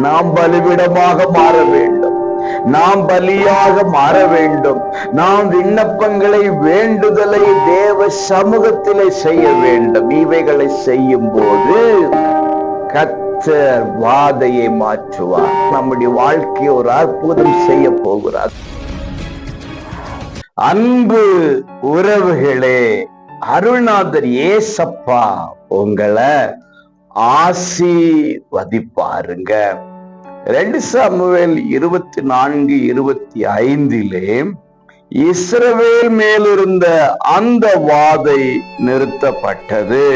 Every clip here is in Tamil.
நாம் பலிபீடமாக மாற வேண்டும், நாம் பலியாக மாற வேண்டும். நாம் விண்ணப்பங்களை, வேண்டுதலை தேவ சமூகத்திலே செய்ய வேண்டும். இவைகளை செய்யும் போது கர்த்தர் வாதையை மாற்றுவார். நம்முடைய வாழ்க்கையை ஒரு அற்புதம் செய்ய போகிறார். அன்பு உறவுகளே, அருள்நாதர் ஏசப்பா உங்களை ஆசீர்வதிப்பாருங்க. 2 சாமுவேல் 24:25 இஸ்ரவேல் மேலிருந்த அந்த வாதை நிறுத்தப்பட்டது.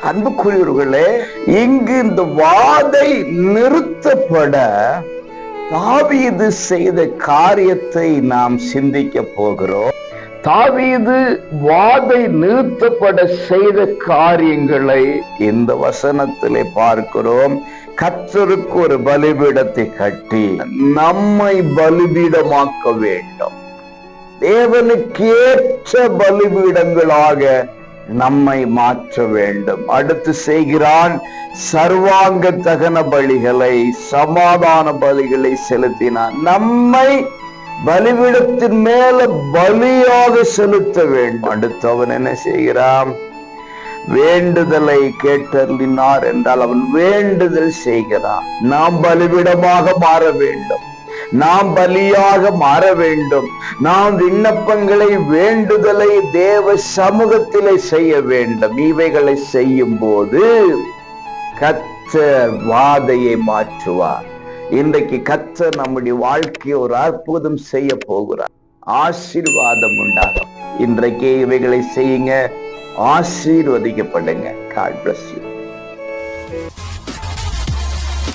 அன்புக்குரியவர்களே, இங்கு இந்த வாதை நிறுத்தப்பட தாவீது செய்த காரியத்தை நாம் சிந்திக்க போகிறோம். தாவீது வாதை நிறுத்தப்பட செய்த காரியங்களை இந்த வசனத்திலே பார்க்கிறோம். கர்த்தருக்கு ஒரு பலிபீடத்தை கட்டி நம்மை பலிபீடமாக்க வேண்டும். தேவனுக்கேற்ற பலிபீடங்களாக நம்மை மாற்ற வேண்டும். அடுத்து செய்கிறான், சர்வாங்க தகன பலிகளை, சமாதான பலிகளை செலுத்தினான். நம்மை பலிபீடத்தின் மேல பலியாக செலுத்த வேண்டும். அடுத்து அவன் என்ன செய்கிறான்? வேண்டுதலை கேட்டருளினார் என்றால் அவன் வேண்டுதல் செய்கிறான். நாம் பலிபீடமாக மாற வேண்டும், நாம் பலியாக மாற வேண்டும். நாம் விண்ணப்பங்களை, வேண்டுதலை தேவ சமூகத்திலே செய்ய வேண்டும். இவைகளை செய்யும் போது கர்த்தர் வாதையை மாற்றுவார். இன்றைக்கு கர்த்தர் நம்முடைய வாழ்க்கையை ஒரு அற்புதம் செய்ய போகிறார். ஆசீர்வாதம் உண்டாகும். இன்றைக்கே இவைகளை செய்யுங்க, ஆசீர்வதிக்கப்படுங்க. God bless you.